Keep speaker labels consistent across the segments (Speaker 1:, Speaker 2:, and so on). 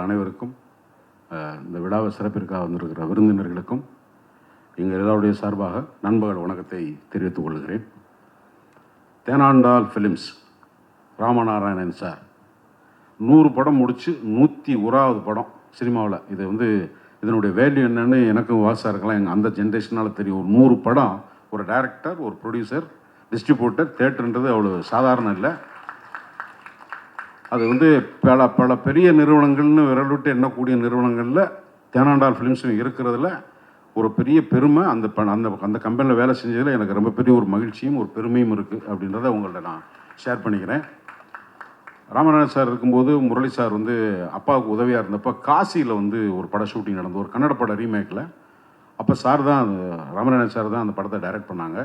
Speaker 1: அனைவருக்கும், இந்த விழாவை சிறப்பிற்காக வந்திருக்கிற விருந்தினர்களுக்கும் எங்கள் எல்லாருடைய சார்பாக நண்பர்கள் வணக்கத்தை தெரிவித்துக் கொள்கிறேன். தேனாண்டால் ஃபிலிம்ஸ் ராமநாராயணன் சார் 100 படம் முடித்து 101வது படம் சினிமாவில். இது இதனுடைய வேல்யூ என்னன்னு எனக்கும் வாசா இருக்கலாம், அந்த ஜென்ரேஷனால் தெரியும். ஒரு 100 படம், ஒரு டைரக்டர், ஒரு ப்ரொடியூசர், டிஸ்ட்ரிபியூட்டர், தேட்டருன்றது அவ்வளோ சாதாரணம் இல்லை. அது பல பெரிய நிறுவனங்கள்னு விரல் விட்டு எண்ணக்கூடிய நிறுவனங்களில் தேனாண்டால் ஃபிலிம்ஸும் இருக்கிறதுல ஒரு பெரிய பெருமை. அந்த அந்த கம்பெனியில் வேலை செஞ்சதில் எனக்கு ரொம்ப பெரிய ஒரு மகிழ்ச்சியும் ஒரு பெருமையும் இருக்குது அப்படின்றத உங்கள்கிட்ட நான் ஷேர் பண்ணிக்கிறேன். ராமநாதன் சார் இருக்கும்போது முரளி சார் அப்பாவுக்கு உதவியாக இருந்தப்போ காசியில் ஒரு பட ஷூட்டிங் நடந்தது, ஒரு கன்னட பட ரீமேக்கில். அப்போ ராமநாதன் சார் தான் அந்த படத்தை டைரக்ட் பண்ணாங்க.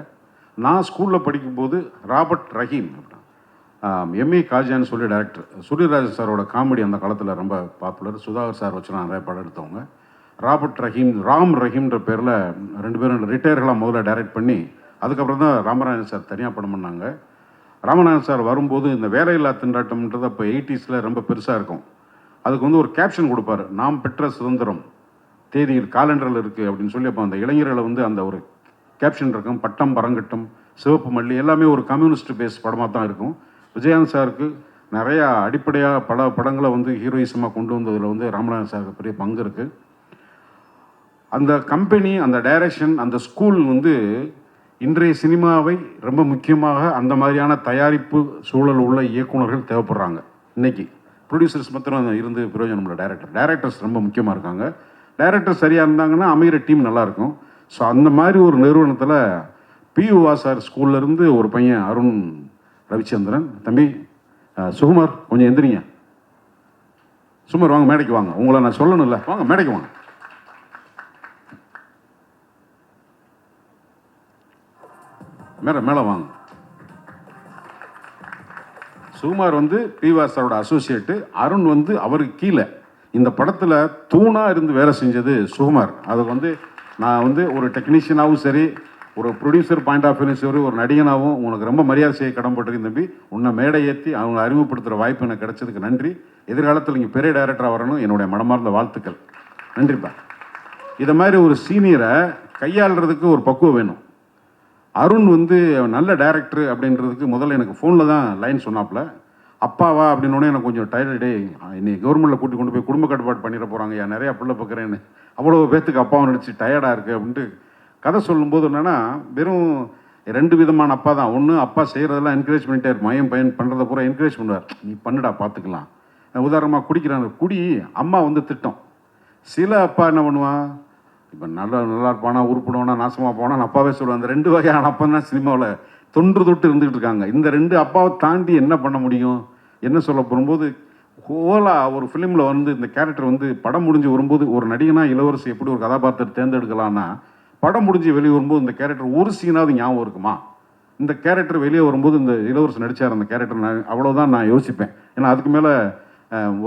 Speaker 1: நான் ஸ்கூலில் படிக்கும்போது ராபர்ட் ரஹீம், எம்ஏ காஜான்னு சொல்லி டைரக்டர், சூரியராஜன் சாரோட காமெடி அந்த காலத்தில் ரொம்ப பாப்புலர். சுதாகர் சார் வச்சு நிறைய படம் எடுத்தவங்க. ராபர்ட் ரஹீம், ராம் ரஹீம்ன்ற பேரில் 2 பேரும் ரிட்டையர்களாக முதல்ல டைரக்ட் பண்ணி அதுக்கப்புறம் தான் ராமநாதன் சார் தனியாக படம் பண்ணாங்க. ராமநாதன் சார் வரும்போது இந்த வேலையில்லா திண்டாட்டம்ன்றது அப்போ 80s ரொம்ப பெருசாக இருக்கும். அதுக்கு ஒரு கேப்ஷன் கொடுப்பார், நாம் பெற்ற சுதந்திரம் தேதியில் காலண்டரில் இருக்குது அப்படின்னு சொல்லி. அப்போ அந்த இளைஞர்களை அந்த ஒரு கேப்ஷன் இருக்கும், பட்டம் பரங்கட்டம் சிவப்பு மல்லி, எல்லாமே ஒரு கம்யூனிஸ்ட் பேஸ் படமாக தான் இருக்கும். விஜயகாந்த் சாருக்கு நிறையா அடிப்படையாக பல படங்களை ஹீரோயிசமாக கொண்டு வந்ததில் ராமநாதன் சாருக்கு பெரிய பங்கு இருக்குது. அந்த கம்பெனி, அந்த டைரக்ஷன், அந்த ஸ்கூல் இன்றைய சினிமாவை ரொம்ப முக்கியமாக அந்த மாதிரியான தயாரிப்பு சூழல் உள்ள இயக்குநர்கள் தேவைப்படுறாங்க. இன்றைக்கி ப்ரொடியூசர்ஸ் மாத்திரம் இருந்து பிரயோஜனம் இல்லை, டைரக்டர்ஸ் ரொம்ப முக்கியமாக இருக்காங்க. டைரக்டர் சரியாக இருந்தாங்கன்னா அமைகிற டீம் நல்லாயிருக்கும். ஸோ அந்த மாதிரி ஒரு நிறுவனத்தில் பியூவா சார் ஸ்கூல்லேருந்து ஒரு பையன் அருண் ரவிச்சந்திரன், தம்பி சுகுமார் கொஞ்சம் எந்திரிங்க, சுகுமார் வாங்க மேடைக்கு வாங்க, உங்களை நான் சொல்லணும்ல, வாங்க மேடைக்கு வாங்க. மேலே வாங்க. சுகுமார் பிவா சாரோட அசோசியேட்டு, அருண் அவருக்கு கீழே இந்த படத்தில் தூணாக இருந்து வேலை செஞ்சது சுகுமார். அது நான் ஒரு டெக்னீஷியனாகவும் சரி, ஒரு ப்ரொடியூசர் பாயிண்ட் ஆஃப் வியூலையும் சரி, ஒரு நடிகனாகவும் உனக்கு ரொம்ப மரியாதை செய்ய கடன்பட்டிருக்கேன் தம்பி. உன்னை மேடை ஏற்றி அவங்க அறிமுகப்படுத்துகிற வாய்ப்பு எனக்கு கிடைச்சதுக்கு நன்றி. எதிர்காலத்தில் இங்கே பெரிய டைரக்டராக வரணும், என்னுடைய மனமார்ந்த வாழ்த்துக்கள். நன்றிப்பா. இதை மாதிரி ஒரு சீனியரை கையாளுறதுக்கு ஒரு பக்குவம் வேணும். அருண் நல்ல டைரக்டர் அப்படின்றதுக்கு முதல்ல எனக்கு ஃபோனில் தான் லைன் சொன்னாப்புல. அப்பாவா அப்படின்னோடனே எனக்கு கொஞ்சம் டயர்டே, இன்னைக்கு கவர்மெண்ட்டில் கூட்டி கொண்டு போய் குடும்ப கட்டுப்பாடு பண்ணிட போகிறாங்க, ஏன் நிறையா பிள்ளை பார்க்குறேன்னு, அவ்வளோ பேத்துக்கு அப்பாவை நடிச்சு டயர்டாக இருக்குது அப்படின்ட்டு கதை சொல்லும்போது என்னென்னா, வெறும் 2 விதமான அப்பா தான். ஒன்று, அப்பா செய்கிறதெல்லாம் என்கரேஜ் பண்ணிட்டே இருக்கும், பையன் பண்ணுறத பூரா என்கரேஜ் பண்ணுவார், நீ பண்ணுடா பார்த்துக்கலாம். உதாரணமாக குடிக்கிறாங்க, குடி, அம்மா திட்டம். சில அப்பா என்ன பண்ணுவான், இப்போ நல்லா இருப்பானா, உருப்பிடுவானா, நாசமாக போனான்னு அப்பாவே சொல்லுவான். அந்த 2 வகையான அப்பா தான் சினிமாவில் தொன்று தொட்டு இருந்துகிட்டு இருக்காங்க. இந்த 2 அப்பாவை தாண்டி என்ன பண்ண முடியும், என்ன சொல்ல போகும்போது ஹோலாக ஒரு ஃபிலிமில் இந்த கேரக்டர் படம் முடிஞ்சு வரும்போது ஒரு நடிகனா இளவரசி எப்படி ஒரு கதாபாத்திரத்தை தேர்ந்தெடுக்கலான்னா, படம் முடிஞ்சு வெளியே வரும்போது இந்த கேரக்டர் ஒரு சீனாவது ஞாபகம் இருக்குமா, இந்த கேரக்டர் வெளியே வரும்போது இந்த இளவரசி நடித்தார் அந்த கேரக்டர், நான் அவ்வளோதான் நான் யோசிப்பேன். ஏன்னா அதுக்கு மேலே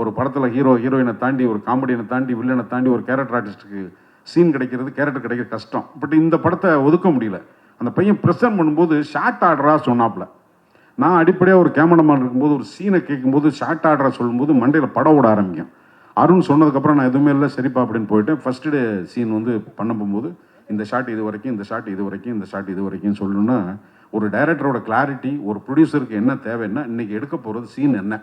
Speaker 1: ஒரு படத்தில் ஹீரோயினை தாண்டி, ஒரு காமெடியனை தாண்டி, வில்லனை தாண்டி ஒரு கேரக்டர் ஆர்டிஸ்ட்டுக்கு சீன் கிடைக்கிறது, கேரக்டர் கிடைக்கிற கஷ்டம். பட் இந்த படத்தை ஒதுக்க முடியல. அந்த பையன் ப்ரெசென்ட் பண்ணும்போது ஷார்ட் ஆர்டராக சொன்னாப்புல. நான் அடிப்படையாக ஒரு கேமராமேன் இருக்கும்போது ஒரு சீனை கேட்கும்போது ஷார்ட் ஆர்டராக சொல்லும்போது மண்டையில் படம் ஓட ஆரம்பிக்கும். அருண் சொன்னதுக்கப்புறம் நான் எதுவுமே இல்லை சரிப்பா அப்படின்னு போயிட்டேன். ஃபஸ்ட்டு டே சீன் பண்ண போகும்போது இந்த ஷாட் இது வரைக்கும், இந்த ஷாட் இது வரைக்கும், இந்த ஷாட் இது வரைக்கும் சொல்லணும்னா, ஒரு டைரக்டரோட கிளாரிட்டி, ஒரு ப்ரொடியூசருக்கு என்ன தேவைன்னா, இன்றைக்கி எடுக்க போகிறது சீன் என்ன,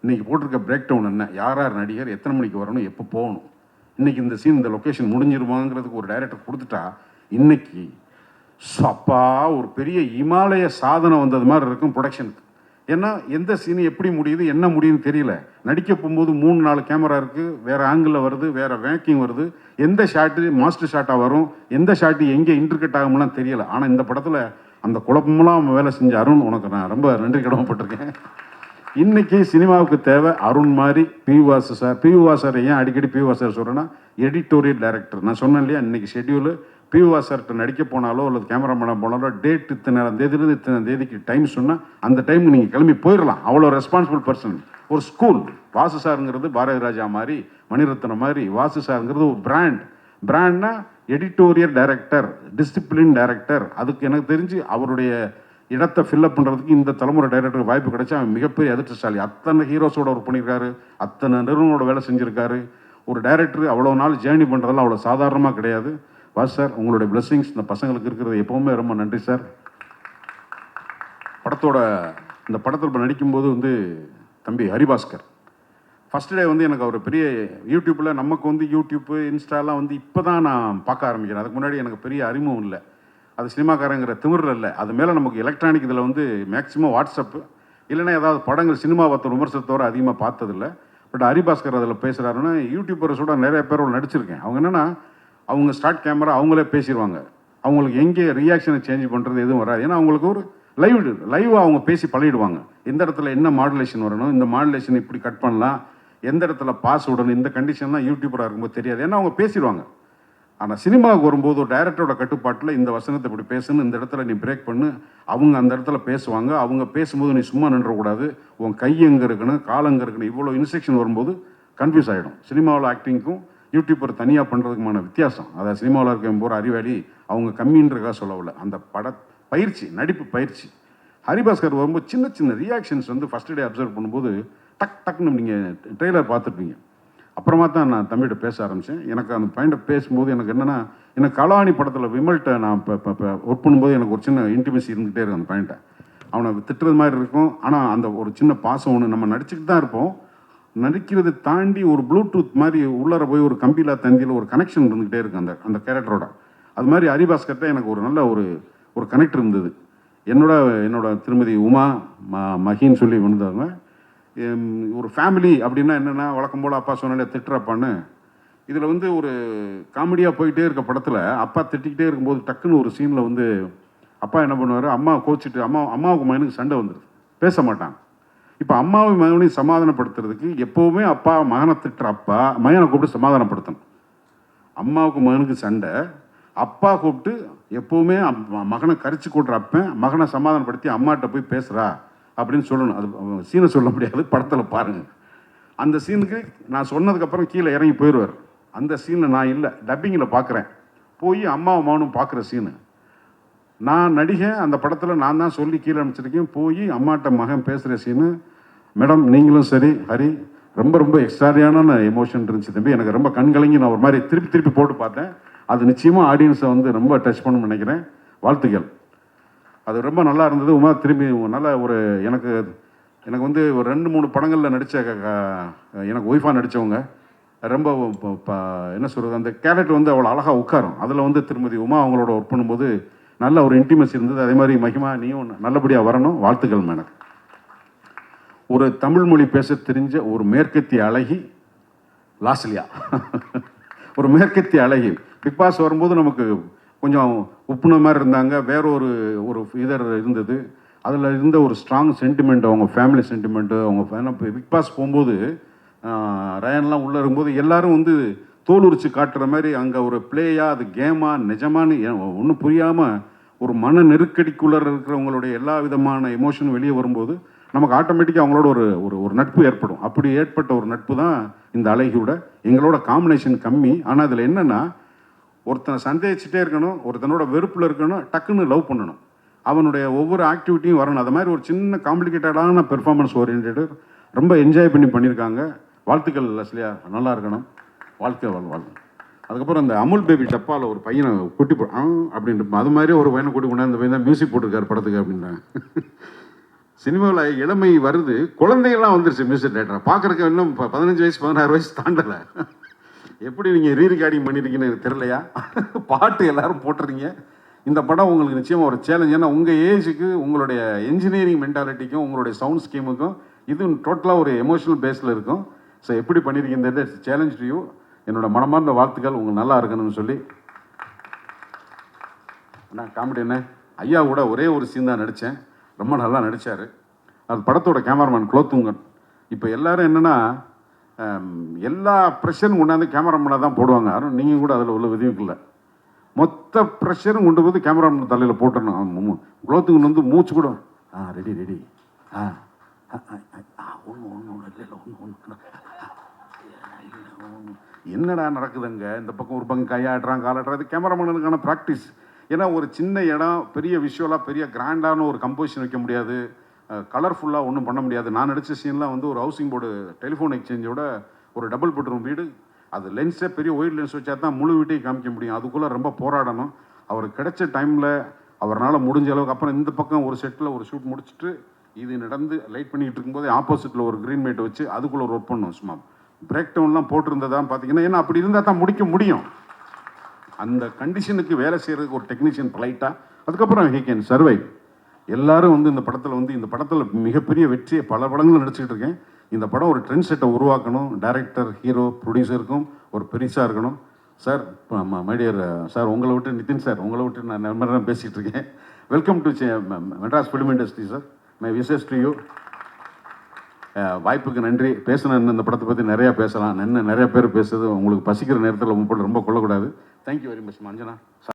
Speaker 1: இன்றைக்கி போட்டிருக்க பிரேக் டவுன் என்ன, யார் நடிகர், எத்தனை மணிக்கு வரணும், எப்போ போகணும், இன்றைக்கி இந்த சீன் இந்த லொக்கேஷன் முடிஞ்சிருவாங்கிறதுக்கு ஒரு டைரக்டர் கொடுத்துட்டா, இன்றைக்கி அப்பா ஒரு பெரிய இமாலய சாதனை வந்தது மாதிரி இருக்கும் ப்ரொடக்ஷனுக்கு. ஏன்னா எந்த சீனு எப்படி முடியுது, என்ன முடியுதுன்னு தெரியல. நடிக்க போகும்போது 3-4 கேமரா இருக்குது, வேறு ஆங்கிளில் வருது, வேறு வேக்கிங் வருது, எந்த ஷாட்டு மாஸ்டர் ஷாட்டாக வரும், எந்த ஷாட்டு எங்கே இன்டர்கட் ஆகும்லாம் தெரியல. ஆனால் இந்த படத்தில் அந்த குழப்பமெல்லாம் வேலை செஞ்ச அருண், உனக்கு நான் ரொம்ப நன்றி கடமைப்பட்டிருக்கேன். இன்றைக்கி சினிமாவுக்கு தேவை அருண் மாதிரி பியூவாசு சார். பியூவாசு சார் ஏன் அடிக்கடி பியூவாசு சார் சொல்கிறேன்னா, எடிட்டோரியல் டைரக்டர். நான் சொன்னேன் இல்லையா, இன்றைக்கி ஷெட்யூலு பியூவாசு சார்கிட்ட நடிக்க போனாலோ அல்லது கேமராமேனாக போனாலோ டேட் இத்தனை தேதியிலிருந்து இத்தனை தேதிக்கு டைம் சொன்னால் அந்த டைமுக்கு நீங்கள் கிளம்பி போயிடலாம். அவ்வளோ ரெஸ்பான்சிபிள் பர்சன். ஒரு ஸ்கூல். வாசு சாருங்கிறது பாரதி ராஜா மாதிரி, மணிரத்னம் மாதிரி, வாசு சாருங்கிறது ஒரு பிராண்ட்னா எடிட்டோரியல் டைரக்டர், டிசிப்ளின் டைரக்டர். அதுக்கு எனக்கு தெரிஞ்சு அவருடைய இடத்தை ஃபில்லப் பண்ணுறதுக்கு இந்த தலைமுறை டைரக்டருக்கு வாய்ப்பு கிடைச்சா அவன் மிகப்பெரிய அதிர்ஷ்டசாலி. அத்தனை ஹீரோஸோட ஒர்க் பண்ணியிருக்காரு, அத்தனை நிறுவனோட வேலை செஞ்சுருக்காரு. ஒரு டைரக்டர் அவ்வளோ நாள் ஜேர்னி பண்ணுறதெல்லாம் அவ்வளோ சாதாரணமாக கிடையாது. வாஸ் சார், உங்களுடைய பிளெஸிங்ஸ் இந்த பசங்களுக்கு இருக்கிறது எப்போவுமே ரொம்ப நன்றி சார். இந்த படத்தில் இப்போ நடிக்கும்போது வந்து தம்பி ஹரிபாஸ்கர் ஃபஸ்ட் டே வந்து எனக்கு அவர் பெரிய யூடியூப்பில், நமக்கு வந்து யூடியூப்பு இன்ஸ்டாலாம் வந்து இப்போ தான் நான் பார்க்க ஆரம்பிக்கிறேன். அதுக்கு முன்னாடி எனக்கு பெரிய அறிமுகம் இல்லை. அது சினிமாக்காரங்கிற திமிரில் இல்லை, அது மேலே நமக்கு எலக்ட்ரானிக் இதில் வந்து மேக்ஸிமம் வாட்ஸ்அப்பு இல்லைன்னா ஏதாவது படங்கள் சினிமா பார்த்த விமர்சனத்தோடு அதிகமாக பார்த்ததில்லை. பட் ஹரிபாஸ்கர் அதில் பேசுகிறாருன்னா யூடியூபர்ஸோட நிறைய பேரோட நடிச்சிருக்கேன். அவங்க என்னென்னா அவங்க ஸ்டார்ட் கேமரா அவங்களே பேசிடுவாங்க. அவங்களுக்கு எங்கே ரியாக்ஷனை சேஞ்ச் பண்ணுறது எதுவும் வராது. ஏன்னா அவங்களுக்கு ஒரு லைவாக அவங்க பேசி பழகிடுவாங்க. எந்த இடத்துல என்ன மாடுலேஷன் வரணும், இந்த மாடுலேஷன் இப்படி கட் பண்ணலாம், எந்த இடத்துல பாஸ் விடணும், இந்த கண்டிஷன்லாம் யூடியூபராக இருக்கும்போது தெரியாது. ஏன்னா அவங்க பேசிடுவாங்க. ஆனால் சினிமாவுக்கு வரும்போது ஒரு டைரக்டரோட கட்டுப்பாட்டில் இந்த வசனத்தை இப்படி பேசணும், இந்த இடத்துல நீ பிரேக் பண்ணு, அவங்க அந்த இடத்துல பேசுவாங்க. அவங்க பேசும்போது நீ சும்மா நின்றக்கூடாது, உன் கை எங்கே இருக்கணும், கால் எங்கே இருக்கணும், இவ்வளோ இன்ஸ்ட்ரக்ஷன் வரும்போது கன்ஃபியூஸ் ஆகிடும். சினிமாவில் ஆக்டிங்க்கும் யூடியூப்பர் தனியாக பண்ணுறதுக்குமான வித்தியாசம். அதாவது சினிமாவில் இருக்க போகிற அறிவாளி அவங்க கம்மின்றக்காக சொல்லவில்லை, அந்த பயிற்சி, நடிப்பு பயிற்சி. ஹரிபாஸ்கர் வரும்போது சின்ன சின்ன ரியாக்ஷன்ஸ் வந்து ஃபஸ்ட் டே அப்சர்வ் பண்ணும்போது டக்குன்னு நீங்கள் ட்ரெய்லர் பார்த்துருப்பீங்க. அப்புறமா தான் நான் தம்பிகிட்ட பேச ஆரம்பித்தேன். எனக்கு அந்த பாயிண்ட்டை பேசும்போது எனக்கு என்னென்னா, எனக்கு கலாணி படத்தில் விமல்கிட்ட நான் இப்போ ஒர்க் பண்ணும்போது எனக்கு ஒரு சின்ன இன்டிமெசி இருந்துகிட்டே இருக்கும். அந்த பாயிண்ட்டை அவனை திட்டுறது மாதிரி இருக்கும், ஆனால் அந்த ஒரு சின்ன பாசம் ஒன்று நம்ம நடிச்சுக்கிட்டு தான் இருப்போம். நடிக்கிறதை தாண்டி ஒரு ப்ளூடூத் மாதிரி உள்ளார போய் ஒரு கம்பியிலா தந்தியில் ஒரு கனெக்ஷன் இருந்துகிட்டே இருக்கும் அந்த கேரக்டரோட. அது மாதிரி ஹரிபாஸ்கர்ட்ட எனக்கு ஒரு நல்ல ஒரு கனெக்ட் இருந்தது. என்னோட திருமதி உமா மகின்னு சொல்லி வந்தாங்க. ஒரு ஃபேமிலி அப்படின்னா என்னென்னா, வழக்கம் போல் அப்பா சொன்னாலே திட்டுறப்பான்னு, இதில் வந்து ஒரு காமெடியாக போயிட்டே இருக்க படத்தில் அப்பா திட்டிக்கிட்டே இருக்கும்போது டக்குன்னு ஒரு சீனில் வந்து அப்பா என்ன பண்ணுவார், அம்மா கோச்சிட்டு அம்மாவுக்கு மகனுக்கு சண்டை வந்துடுது, பேச மாட்டாங்க. இப்போ அம்மாவும் மகனையும் சமாதானப்படுத்துறதுக்கு எப்போவுமே அப்பா மகனை திட்டுற அப்பா மகனை கூப்பிட்டு சமாதானப்படுத்தணும். அம்மாவுக்கு மகனுக்கு சண்டை, அப்பா கூப்பிட்டு எப்போவுமே மகனை கரிச்சு கூட்டுற அப்பன் மகனை சமாதானப்படுத்தி அம்மாட்ட போய் பேசுகிறா அப்படின்னு சொல்லணும். அது சீனை சொல்ல முடியாது, படத்தில் பாருங்கள். அந்த சீனுக்கு நான் சொன்னதுக்கப்புறம் கீழே இறங்கி போயிடுவார். அந்த சீனில் நான் இல்லை, டப்பிங்கில் பார்க்குறேன். போய் அம்மாவும் மகனும் பார்க்குற சீனு நான் நடிகை. அந்த படத்தில் நான் தான் சொல்லி கீழே அனுப்பிச்சிருக்கேன். போய் அம்மாட்ட மகன் பேசுகிற சீனு, மேடம் நீங்களும் சரி ஹரி, ரொம்ப எக்ஸ்ட்ராடியான எமோஷன் இருந்துச்சு தம்பி. எனக்கு ரொம்ப கண்கலங்கி நான் ஒரு மாதிரி திருப்பி போட்டு பார்த்தேன். அது நிச்சயமாக ஆடியன்ஸை வந்து ரொம்ப டச் பண்ணணும்னு நினைக்கிறேன். வாழ்த்துக்கள். அது ரொம்ப நல்லா இருந்தது. உமா திரும்பி நல்ல எனக்கு வந்து ஒரு 2-3 படங்களில் நடித்த எனக்கு ஒய்ஃபாக நடித்தவங்க ரொம்ப என்ன சொல்கிறது, அந்த கேரக்டர் வந்து அவ்வளோ அழகாக உட்காரும். அதில் வந்து திருமதி உமா அவங்களோட ஒர்க் பண்ணும்போது நல்ல ஒரு இன்டிமசி இருந்தது. அதே மாதிரி மகிமா நீயும் நல்லபடியாக வரணும். வாழ்த்துக்கள் மேடம். ஒரு தமிழ் மொழி பேச தெரிஞ்ச ஒரு மேற்கத்திய அழகி லாஸ்லியா. ஒரு மேற்கத்திய அழகி. பிக் பாஸ் வரும்போது நமக்கு கொஞ்சம் உப்புன மாதிரி இருந்தாங்க. வேற ஒரு இதர் இருந்தது. அதில் இருந்த ஒரு ஸ்ட்ராங் சென்டிமெண்ட், அவங்க ஃபேமிலி சென்டிமெண்ட்டு, அவங்க பிக் பாஸ் போகும்போது ரயன்லாம் உள்ளே இருக்கும்போது எல்லோரும் வந்து தோல் உரிச்சு காட்டுற மாதிரி அங்கே ஒரு பிளேயா, அது கேமா நிஜமானு ஒன்றும் புரியாமல் ஒரு மன நெருக்கடிக்குள்ளே இருக்கிறவங்களுடைய எல்லா விதமான எமோஷனும் வெளியே வரும்போது நமக்கு ஆட்டோமேட்டிக்காக அவங்களோட ஒரு நட்பு ஏற்படும். அப்படி ஏற்பட்ட ஒரு நட்பு தான் இந்த அழகியோட. எங்களோட காம்பினேஷன் கம்மி. ஆனால் அதில் என்னென்னா, ஒருத்தனை சந்தேகிச்சுட்டே இருக்கணும், ஒருத்தனோட வெறுப்பில் இருக்கணும், டக்குன்னு லவ் பண்ணணும், அவனுடைய ஒவ்வொரு ஆக்டிவிட்டியும் வரணும். அது மாதிரி ஒரு சின்ன காம்ப்ளிகேட்டடான பெர்ஃபார்மன்ஸ் ஓரியன்டட் ரொம்ப என்ஜாய் பண்ணியிருக்காங்க. வாழ்த்துக்கள் லஸ்லியா, நல்லா இருக்கணும். வாழ்க்கை. அதுக்கப்புறம் அந்த அமுல் பேபி டப்பாவில் ஒரு பையனை கூட்டி அப்படின்ட்டு அது மாதிரி ஒரு பையனை கூட்டி கொண்டு அந்த பையன் தான் மியூசிக் போட்டிருக்காரு படத்துக்கு அப்படின்றாங்க. சினிமாவில் இளமை வருது, குழந்தைகள்லாம் வந்துருச்சு மியூசிக் டேரக்டராக. பார்க்குறக்கு இன்னும் 15 வயசு 16 வயசு தாண்டலை. எப்படி நீங்கள் ரீரிகார்டிங் பண்ணியிருக்கீங்கன்னு எனக்கு தெரியலையா? பாட்டு எல்லோரும் போட்டுறீங்க. இந்த படம் உங்களுக்கு நிச்சயமாக ஒரு சேலஞ்ச். ஏன்னா உங்கள் ஏஜுக்கு, உங்களுடைய என்ஜினியரிங் மென்டாலிட்டிக்கும், உங்களுடைய சவுண்ட் ஸ்கீமுக்கும் இது டோட்டலாக ஒரு எமோஷனல் பேஸில் இருக்கும். ஸோ எப்படி பண்ணியிருக்கீங்க சேலஞ்ச் டு யூ. என்னோட மனமார்ந்த வாழ்த்துக்கள். உங்களுக்கு நல்லா இருக்கணும்னு சொல்லி நான் காமெடி என்ன ஐயா கூட ஒரே ஒரு சீன் தான் நடித்தேன். ரொம்ப நல்லா நடித்தார். அது படத்தோட கேமராமேன் குலோத்துங்கன். இப்போ எல்லோரும் என்னென்னா எல்லா ப்ரெஷரும் கொண்டாந்து கேமராமேனாக தான் போடுவாங்க. ஆனால் நீங்கள் கூட அதில் உள்ள விதிவுக்கு இல்லை. மொத்த ப்ரெஷரும் கொண்டு போது கேமராமேன் தலையில் போட்டுடணும். குலோத்துங்கன் வந்து மூச்சு கூட ரெடி என்னடா நடக்குதுங்க, இந்த பக்கம் ஒரு பக்கம் கையாடுறான் காலாடுறாது. கேமராமேனுக்கான ப்ராக்டிஸ். ஏன்னா ஒரு சின்ன இடம், பெரிய விஷுவலாக பெரிய கிராண்டான ஒரு கம்போசிஷன் வைக்க முடியாது, கலர்ஃபுல்லாக ஒன்றும் பண்ண முடியாது. நான் நடித்த சீன்லாம் வந்து ஒரு ஹவுசிங் போர்டு டெலிஃபோன் எக்ஸ்சேஞ்சோட ஒரு டபுள் பெட்ரூம் வீடு. அது லென்ஸே பெரிய ஒயிட் லென்ஸ் வச்சா தான் முழு வீட்டையும் காமிக்க முடியும். அதுக்குள்ளே ரொம்ப போராடணும். அவருக்கு கிடைச்ச டைமில் அவரால் முடிஞ்ச அளவுக்கு, அப்புறம் இந்த பக்கம் ஒரு செட்டில் ஒரு ஷூட் முடிச்சுட்டு இது நடந்து லைட் பண்ணிக்கிட்டு இருக்கும்போது ஆப்போசிட்டில் ஒரு க்ரீன் மேட் வச்சு அதுக்குள்ளே ஒரு ஒர்க் பண்ணோம். சும்மா பிரேக் டவுன்லாம் போட்டிருந்ததான் பார்த்தீங்கன்னா, ஏன்னா அப்படி இருந்தால் தான் முடிக்க முடியும். அந்த கண்டிஷனுக்கு வேலை செய்கிறதுக்கு ஒரு டெக்னீஷியன் பொலைட்டாக, அதுக்கப்புறம் ஹீ கேன் சர்வைவ். எல்லாரும் வந்து இந்த படத்தில் மிகப்பெரிய வெற்றியை பல படங்கள் நடிச்சுக்கிட்டு இருக்கேன். இந்த படம் ஒரு ட்ரெண்ட் செட்டை உருவாக்கணும். டைரக்டர், ஹீரோ, ப்ரொடியூசருக்கும் ஒரு பெருசாக இருக்கணும். சார், மைடியர் சார், உங்களை விட்டு நிதின் சார், உங்களை விட்டு நான் மாதிரி தான் பேசிகிட்டு இருக்கேன். Welcome to Madras film industry sir. My wishes to you. வாய்ப்புக்கு நன்றி. பேசணும், இந்த படத்தை பற்றி நிறையா பேசலாம். நிறைய பேர் பேசுறது உங்களுக்கு பசிக்கிற நேரத்தில் ரொம்ப கொள்ளக்கூடாது. Thank you very much Anjana.